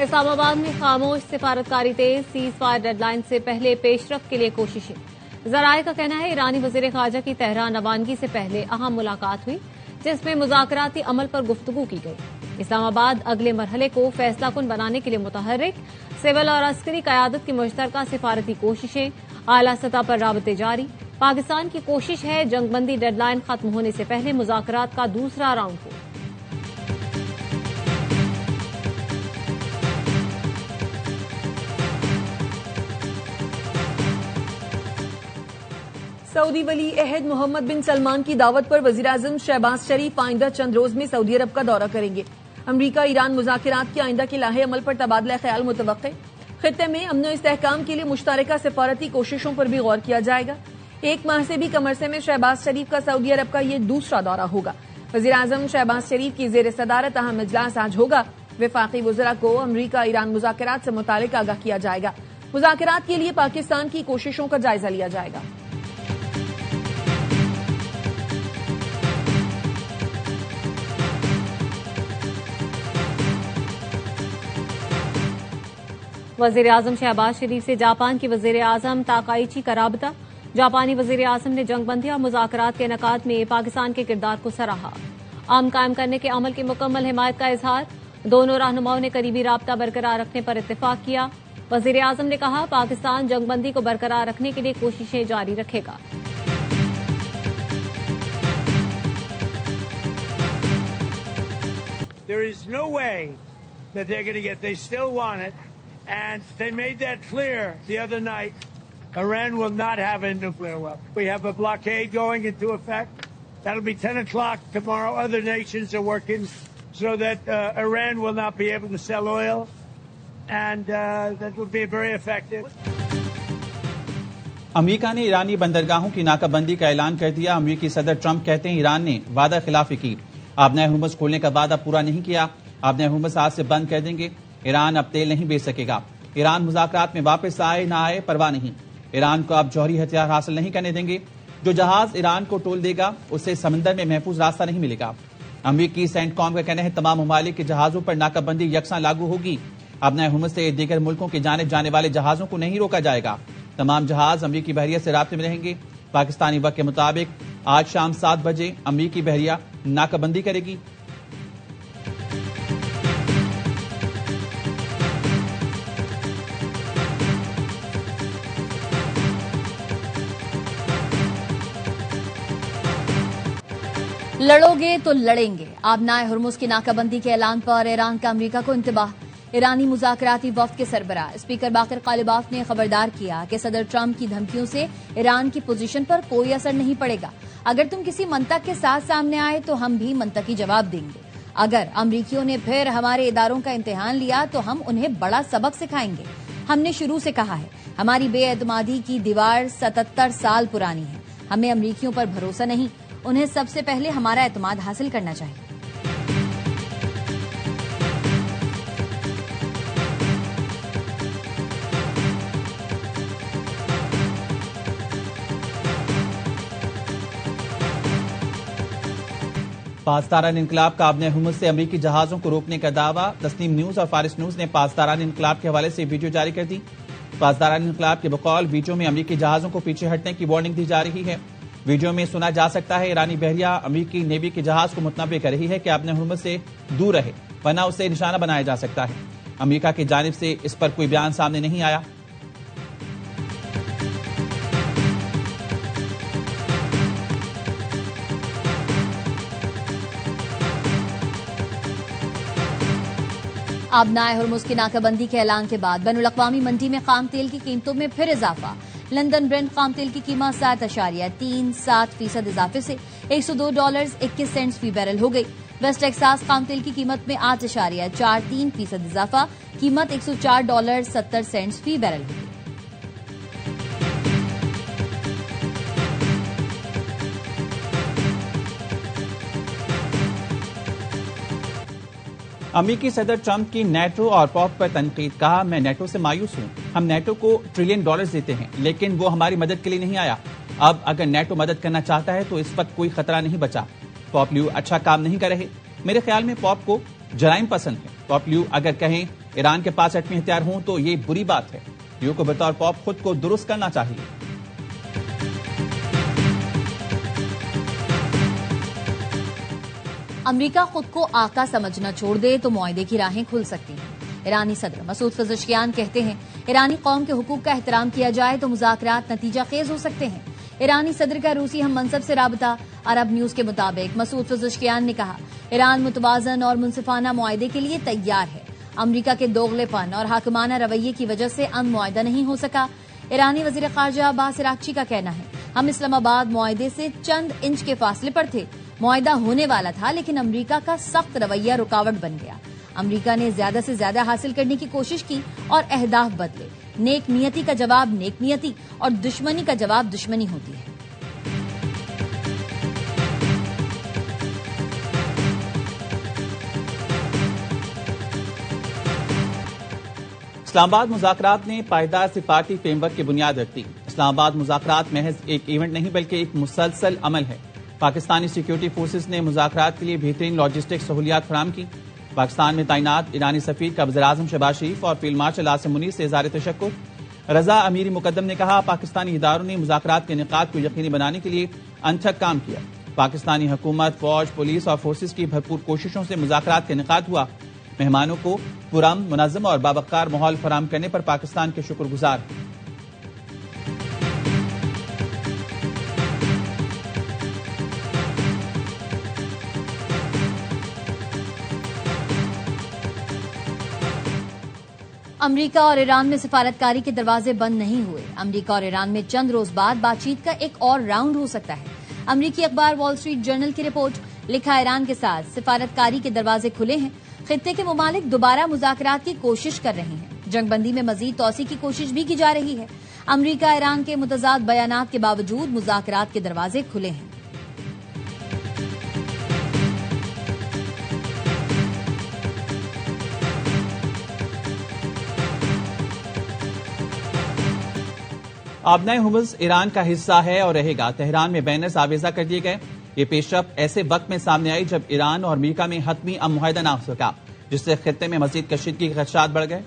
इस्लामाबाद में खामोश सिफारतकारी तेज, cease fire deadline से पहले पेशरफ के लिए कोशिशें। जराये का कहना है ईरानी वजीर खारजा की तेहरान रवानगी से पहले अहम मुलाकात हुई, जिसमें मुज़ाकराती अमल पर गुफ्तगू की गई। इस्लामाबाद अगले मरहले को फैसला कुन बनाने के लिए मुतहर्रिक, सिविल और अस्करी क़यादत की मुश्तरका सिफारती कोशिशें, आला सतह पर राबते जारी। पाकिस्तान की कोशिश है जंगबंदी डेडलाइन खत्म होने से पहले मुज़ाकरात का दूसरा राउंड हो। सऊदी वली अहद मोहम्मद बिन सलमान की दावत पर वज़ीर-ए-आज़म शहबाज शरीफ आइंदा चंद रोज में सऊदी अरब का दौरा करेंगे। अमरीका ईरान मुज़ाकरात के आइंदा के लाहे अमल पर तबादला ख्याल मुतवक्के। खित्ते में अमन और इस्तेहकाम के लिए मुश्तरका सिफारती कोशिशों पर भी गौर किया जाएगा। एक माह से भी कम अरसे में शहबाज शरीफ का सऊदी अरब का यह दूसरा दौरा होगा। वज़ीर-ए-आज़म शहबाज शरीफ की ज़ेर सदारत अहम इजलास आज होगा। वफाकी वज़रा को अमरीका ईरान मुज़ाकरात से मुतालिक आगाह किया जाएगा। मुज़ाकरात के लिए पाकिस्तान की कोशिशों का जायजा लिया जाएगा। वज़ीर आज़म शहबाज शरीफ से जापान की वज़ीर आज़म ताकाइची का राबता। जापानी वज़ीर आज़म ने जंगबंदी और मुज़ाकरात के इनेकाद में पाकिस्तान के किरदार को सराहा। अमन कायम करने के अमल की मुकम्मल हिमायत का इजहार। दोनों रहनुमाओं ने करीबी राबता बरकरार रखने पर इत्तेफाक किया। वज़ीर आज़म ने कहा पाकिस्तान जंगबंदी को बरकरार रखने के लिए कोशिशें जारी रखेगा। There is no way that they're going to get. They still want it. And they made that clear the other night. Iran will not have a nuclear weapon. We have a blockade going into effect. That'll be 10 o'clock tomorrow. Other nations are working so that Iran will not be able to sell oil. And that will be very effective. America ने ईरानी बंदरगाहों की नाकाबंदी का ऐलान कर दिया। अमेरिकी सदर ट्रंप कहते हैं ईरान ने वादा खिलाफी की, आबनाए हुर्मुज़ खोलने का वादा पूरा नहीं किया। आबनाए हुर्मुज़ आज से बंद कर देंगे। ईरान अब तेल नहीं बेच सकेगा। ईरान मुज़ाकरात में वापस आए ना आए परवाह नहीं। ईरान को अब जौहरी हथियार हासिल नहीं करने देंगे। जो जहाज ईरान को टोल देगा उससे समंदर में महफूज रास्ता नहीं मिलेगा। अमरीकी सेंटकॉम का कहना है तमाम ममालिक के जहाजों पर नाकाबंदी यकसां लागू होगी। आबनाए हुर्मुज़ से दीगर मुल्कों की जानिब जाने वाले जहाजों को नहीं रोका जाएगा। तमाम जहाज अमरीकी बहरिया से राब्ते में रहेंगे। पाकिस्तानी वक्त के मुताबिक आज शाम 7 बजे अमरीकी बहरिया नाकाबंदी करेगी। लड़ोगे तो लड़ेंगे। आबनाए हुर्मुज़ की नाकाबंदी के ऐलान पर ईरान का अमरीका को इंतबाह। ईरानी मुज़ाकराती वफ्द के सरबराह स्पीकर बाकर कालिबाफ ने खबरदार किया कि सदर ट्रंप की धमकियों से ईरान की पोजीशन पर कोई असर नहीं पड़ेगा। अगर तुम किसी मंतक के साथ सामने आए तो हम भी मंतकी जवाब देंगे। अगर अमरीकियों ने फिर हमारे इदारों का इम्तिहान लिया तो हम उन्हें बड़ा सबक सिखाएंगे। हमने शुरू से कहा है हमारी बेएतमादी की दीवार 77 साल पुरानी है। हमें अमरीकियों पर भरोसा नहीं, उन्हें सबसे पहले हमारा एतमाद हासिल करना चाहिए। पासदारान इनकलाब का आबनाए हुर्मुज़ से अमरीकी जहाजों को रोकने का दावा। तस्नीम न्यूज और फारिस न्यूज ने पासदारान इनकलाब के हवाले से वीडियो जारी कर दी। पासदारान इनकलाब के बकौल वीडियो में अमरीकी जहाजों को पीछे हटने की वार्निंग दी जा रही है। वीडियो में सुना जा सकता है ईरानी बहरिया अमरीकी नेवी के जहाज को मुतनबे कर रही है कि आबनाए हुर्मुज़ से दूर रहे वरना उसे निशाना बनाया जा सकता है। अमरीका की जानिब से इस पर कोई बयान सामने नहीं आया। आबनाए हुर्मुज़ की नाकाबंदी के ऐलान के बाद बैनुल-अक़वामी मंडी में खाम तेल की कीमतों में फिर इजाफा। लंदन ब्रेंट खाम तेल की कीमत 7.37% इजाफे से $102.21 फी बैरल हो गई। वेस्ट टेक्सास खाम तेल की कीमत में 8.43% इजाफा, कीमत $104.70 फी बैरल हो गई। अमेरिकी सदर ट्रंप की नेटो और पॉप पर तनकीद। कहा मैं नेटो से मायूस हूं। हम नेटो को $1 ट्रिलियन देते हैं लेकिन वो हमारी मदद के लिए नहीं आया। अब अगर नेटो मदद करना चाहता है तो इस वक्त कोई खतरा नहीं बचा। पॉप लियू अच्छा काम नहीं कर रहे। मेरे ख्याल में पॉप को जराइम पसंद है। पॉप लियू अगर कहें ईरान के पास एटमी हथियार हों तो ये बुरी बात है। यूं को बतौर पॉप खुद को दुरुस्त करना चाहिए। अमेरिका खुद को आका समझना छोड़ दे तो मुआहदे की राहें खुल सकती हैं। ईरानी सदर मसूद पज़ेश्कियान कहते हैं, ईरानी कौम के हुकूक का एहतराम किया जाए तो मुज़ाकरात नतीजा खेज हो सकते हैं। ईरानी सदर का रूसी हम मनसब से राबता। अरब न्यूज के मुताबिक मसूद पज़ेश्कियान ने कहा, ईरान मुतवाज़न और मुनसिफाना मुआहदे के लिए तैयार है। अमरीका के दोगलेपन और हाकिमाना रवैये की वजह से मुआहदा नहीं हो सका। ईरानी वज़ीर ख़ारजा अब्बास अराग़ची का कहना है, हम इस्लामाबाद मुआहदे से चंद इंच के फासले पर थे। मुआहदा होने वाला था लेकिन अमरीका का सख्त रवैया रुकावट बन गया। अमरीका ने ज्यादा से ज्यादा हासिल करने की कोशिश की और अहदाफ बदले। नेक नियति का जवाब नेक नियति और दुश्मनी का जवाब दुश्मनी होती है। इस्लामाबाद मुज़ाकरात ने पायदार सिफारती फ्रेमवर्क की बुनियाद रख दी। इस्लामाबाद मुज़ाकरात महज एक इवेंट नहीं बल्कि एक मुसलसल अमल है। पाकिस्तानी सिक्योरिटी फोर्सेज ने मुज़ाकरात के लिए बेहतरीन लॉजिस्टिक सहूलियात फराहम की। पाकिस्तान में तैनात ईरानी सफीर का वज़ीर-ए-आज़म शहबाज शरीफ और फील्ड मार्शल आसिम मुनीर से इज़हार तशक्कुर। रजा अमीरी मुकद्दम ने कहा, पाकिस्तानी इदारों ने मुज़ाकरात के इनेकाद को यकीनी बनाने के लिए अनथक काम किया। पाकिस्तानी हुकूमत, फौज, पुलिस और फोर्सेज की भरपूर कोशिशों से मुज़ाकरात का इनेकाद हुआ। मेहमानों को पुरअमन, मुनज़्ज़म और बावक़ार माहौल फराहम करने पर पाकिस्तान के शुक्रगुजार हैं। अमरीका और ईरान में सिफारतकारी के दरवाजे बंद नहीं हुए। अमरीका और ईरान में चंद रोज बाद बातचीत का एक और राउंड हो सकता है। अमरीकी अखबार वॉल स्ट्रीट जर्नल की रिपोर्ट, लिखा, ईरान के साथ सिफारतकारी के दरवाजे खुले हैं। खित्ते के मुमालिक दोबारा मुज़ाकरात की कोशिश कर रहे हैं। जंगबंदी में मजीद तौसी की कोशिश भी की जा रही है। अमरीका ईरान के मुतज़ाद बयानात के बावजूद मुज़ाकरात के दरवाजे खुले हैं। आबनाए हुर्मुज़ ईरान का हिस्सा है और रहेगा। तेहरान में बैनर्स आवेजा कर दिए गए। ये पेशरफ ऐसे वक्त में सामने आई जब ईरान और अमेरिका में हतमी मुआहदा न हो सका, जिससे खित्ते में मजीद कशीदगी के खदशात बढ़ गए।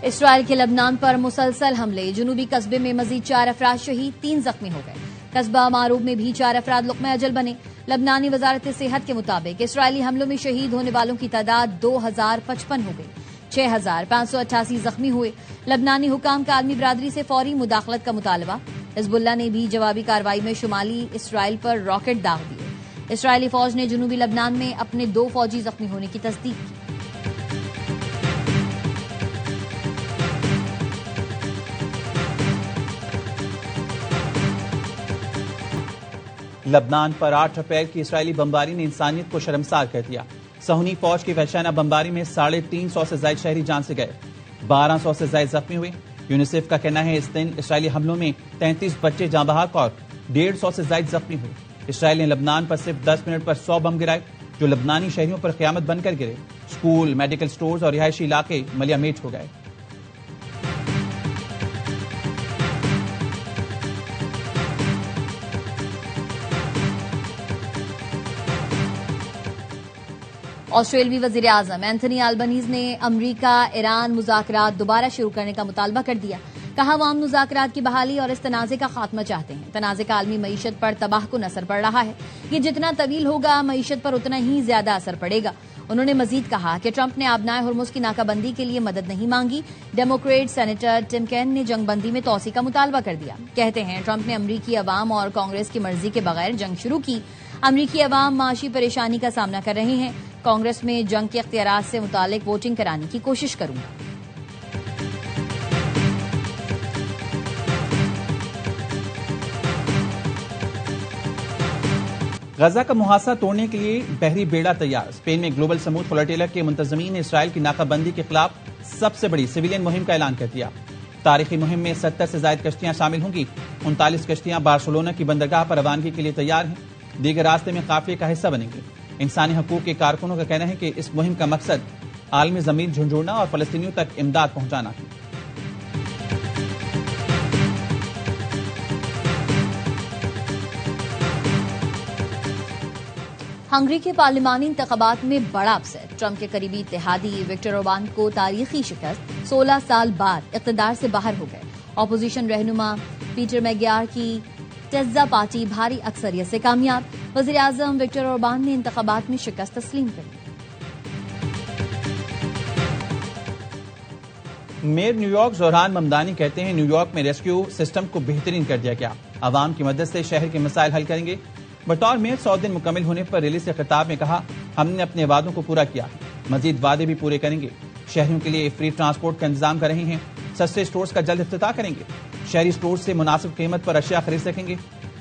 इसराइल के लबनान पर मुसलसल हमले, जुनूबी कस्बे में मजीद 4 अफराद शहीद, 3 जख्मी हो गए। कस्बा मारूब में भी 4 अफराद लुक़्मा अजल बने। लबनानी वजारत सेहत के मुताबिक इसराइली हमलों में शहीद होने वालों की तादाद 2055 हो गई। 6588 जख्मी हुए। लबनानी हुकाम का आलमी बरादरी से फौरी मुदाखलत का मुतालबा। हिजबुल्लाह ने भी जवाबी कार्रवाई में शुमाली इसराइल पर रॉकेट दाग दिए। इसराइली फौज ने जुनूबी लबनान में अपने 2 फौजी जख्मी होने की तस्दीक की। लबनान पर 8 अप्रैल की इसराइली बमबारी ने इंसानियत को शर्मसार कर दिया। सहूनी फौज की वहशाना बमबारी में 350 से ज्यादा शहरी जान से गए, 1200 से ज्यादा जख्मी हुए। यूनिसेफ का कहना है इस दिन इसराइली हमलों में 33 बच्चे जाँ बहक और 150 से ज्यादा जख्मी हुए। इसराइल ने लबनान पर सिर्फ 10 मिनट पर 100 बम गिराए, जो लबनानी शहरियों पर क़यामत बनकर गिरे। स्कूल, मेडिकल स्टोर्स और रिहायशी इलाके मलियामेट हो गए। ऑस्ट्रेलियाई वजीर आजम एंथनी अल्बनीज ने अमरीका ईरान मुज़ाकरात दोबारा शुरू करने का मुतालबा कर दिया। कहा, वो मुज़ाकरात की बहाली और इस तनाज़े का खात्मा चाहते हैं। तनाज़े का आलमी मईशत पर तबाहकुन असर पड़ रहा है। ये जितना तवील होगा मईशत पर उतना ही ज्यादा असर पड़ेगा। उन्होंने मजीद कहा कि ट्रंप ने आबनाए हुर्मुज़ की नाकाबंदी के लिए मदद नहीं मांगी। डेमोक्रेट सेनेटर टिम कैन ने जंगबंदी में तोसी का मुतालबा कर दिया। कहते हैं, ट्रंप ने अमरीकी अवाम और कांग्रेस की मर्जी के बगैर जंग शुरू की। अमरीकी अवाम माशी परेशानी का सामना कर रहे हैं। कांग्रेस में जंग के इख्तियारात से मुतालिक वोटिंग कराने की कोशिश करूंगा। गजा का मुहासा तोड़ने के लिए बहरी बेड़ा तैयार। स्पेन में ग्लोबल स्मूथ फ्लोटिला के मुंतजमीन ने इसराइल की नाकाबंदी के खिलाफ सबसे बड़ी सिविलियन मुहिम का ऐलान कर दिया। तारीखी मुहिम में 70 से ज्यादा कश्तियां शामिल होंगी। 39 कश्तियां बार्सिलोना की बंदरगाह पर रवानगी के लिए तैयार हैं। दीगर रास्ते में काफिले का हिस्सा बनेंगे। इंसानी हकूक के कारकुनों का कहना है कि इस मुहिम का मकसद आलमी जमीन झुंझोड़ना और फलस्तीनियों तक इमदाद पहुंचाना है। हंगरी के पार्लिमानी इंतखाबात में बड़ा अपसेट। ट्रंप के करीबी इत्तेहादी विक्टर ओरबान को तारीखी शिकस्त, 16 साल बाद इक़्तिदार से बाहर हो गए। ऑपोजिशन रहनुमा पीटर मैगियार की टेज़्ज़ा पार्टी भारी अक्सरियत से कामयाब। वज़ीर आज़म विक्टर ओरबान ने इंतखाबात में शिकस्त तस्लीम कर। मेयर न्यूयॉर्क ज़ोहरान ममदानी कहते हैं न्यूयॉर्क में रेस्क्यू सिस्टम को बेहतरीन कर दिया गया, आवाम की मदद से शहर के मसाइल हल करेंगे। बतौर मेयर 100 दिन मुकम्मल होने पर रैली से खिताब में कहा, हमने अपने वादों को पूरा किया है, मजीद वादे भी पूरे करेंगे। शहरियों के लिए फ्री ट्रांसपोर्ट का इंतजाम कर रहे हैं, सस्ते स्टोर्स का जल्द इफ्तिताह करेंगे, शहरी स्टोर से मुनासिब कीमत पर अशिया खरीद सकेंगे।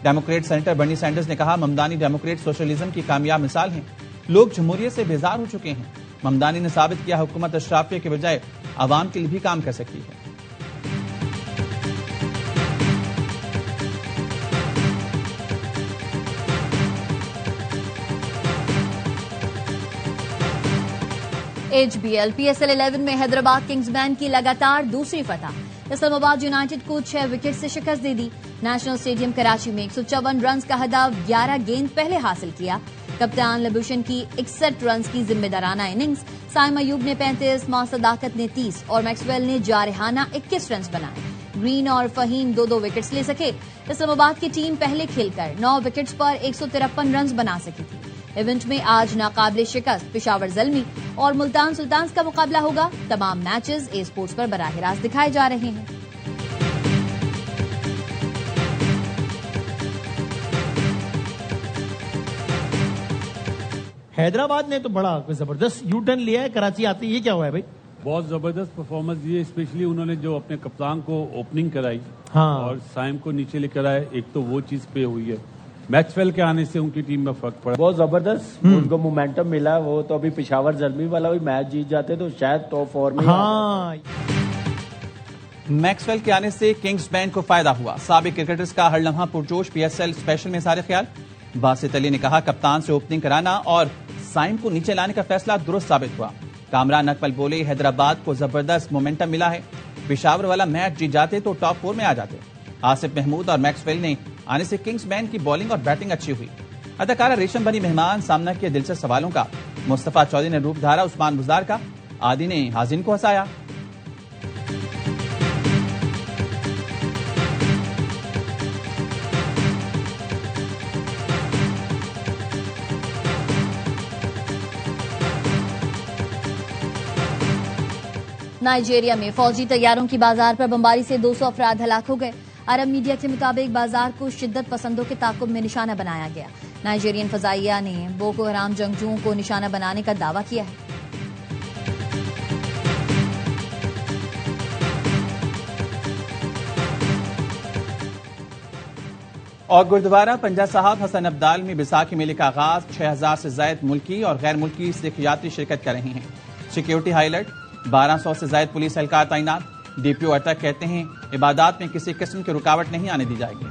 डेमोक्रेट सेनेटर बर्नी सैंडर्स ने कहा, ममदानी डेमोक्रेट सोशलिज्म की कामयाब मिसाल हैं, लोग जमहूरियत से बेजार हो चुके हैं। ममदानी ने साबित किया हुकूमत अशराफिया के बजाय आवाम के लिए भी काम कर सकती है। HBL PSL 11 में हैदराबाद किंग्स बैंड की लगातार दूसरी फतह। इस्लामाबाद यूनाइटेड को 6 विकेट से शिकस्त दे दी। नेशनल स्टेडियम कराची में 154 रन का हदफ 11 गेंद पहले हासिल किया। कप्तान लबुशन की 61 रन की जिम्मेदाराना इनिंग्स। साइम अयूब ने 35, मां सदाकत ने 30 और मैक्सवेल ने जारहाना 21 रन बनाए। ग्रीन और फहीम 2-2 विकेट्स ले सके। इस्लामाबाद की टीम पहले खेलकर 9 विकेट्स पर 153 रन बना सकी थी। इवेंट में आज नाकाबिले शिकस्त पेशावर ज़ल्मी और मुल्तान सुल्तान्स का मुकाबला होगा। तमाम मैचेस ए स्पोर्ट्स पर बराह रास्त दिखाए जा रहे हैं। हैदराबाद ने तो बड़ा जबरदस्त यू टर्न लिया है कराची आते। ये क्या हुआ है भाई? बहुत जबरदस्त परफॉर्मेंस दी, स्पेशली उन्होंने जो अपने कप्तान को ओपनिंग कराई हाँ। और साइम को नीचे लेकर आए, एक तो वो चीज पे हुई है। मैक्सवेल के आने से उनकी टीम में फर्क पड़ा। बहुत जबरदस्त उनको मोमेंटम मिला। वो तो अभी पेशावर जल्मी वाला भी मैच जीत जाते तो शायद टॉप 4 में। हाँ। मैक्सवेल के आने से किंग्स बैंड को फायदा हुआ। साबिक क्रिकेटर्स का हर लम्हा पुरजोश PSL स्पेशल में सारे ख्याल। बासित अली ने कहा, कप्तान से ओपनिंग कराना और साइम को नीचे लाने का फैसला दुरुस्त साबित हुआ। कामरान अकमल बोले, हैदराबाद को जबरदस्त मोमेंटम मिला है, पेशावर वाला मैच जीत जाते तो टॉप 4 में आ जाते। आसिफ महमूद और मैक्सवेल ने आने से किंग्स बैंड की बॉलिंग और बैटिंग अच्छी हुई। अदाकारा रेशम बनी मेहमान सामना किए दिलचस्प सवालों का। मुस्तफा चौधरी ने रूप धारा उस्मान बुजार का, आदि ने हाजिन को हंसाया। नाइजीरिया में फौजी तैयारों की बाजार पर बमबारी से 200 अफराद हलाक हो गए। अरब मीडिया के मुताबिक बाजार को शिद्दत पसंदों के ताकुब में निशाना बनाया गया। नाइजीरियन फजाइया ने बोको हराम जंगजुओं को निशाना बनाने का दावा किया है। और गुरुद्वारा पंजा साहब हसन अब्दाल में बैसाखी मेले का आगाज। 6000 से ज्यादा मुल्की और गैर मुल्की सिख यात्री शिरकत कर रहे हैं। सिक्योरिटी हाईलाइट, 1200 से ज्यादा पुलिस एहलकार तैनात। DPO अटक कहते हैं, इबादत में किसी किस्म की रुकावट नहीं आने दी जाएगी।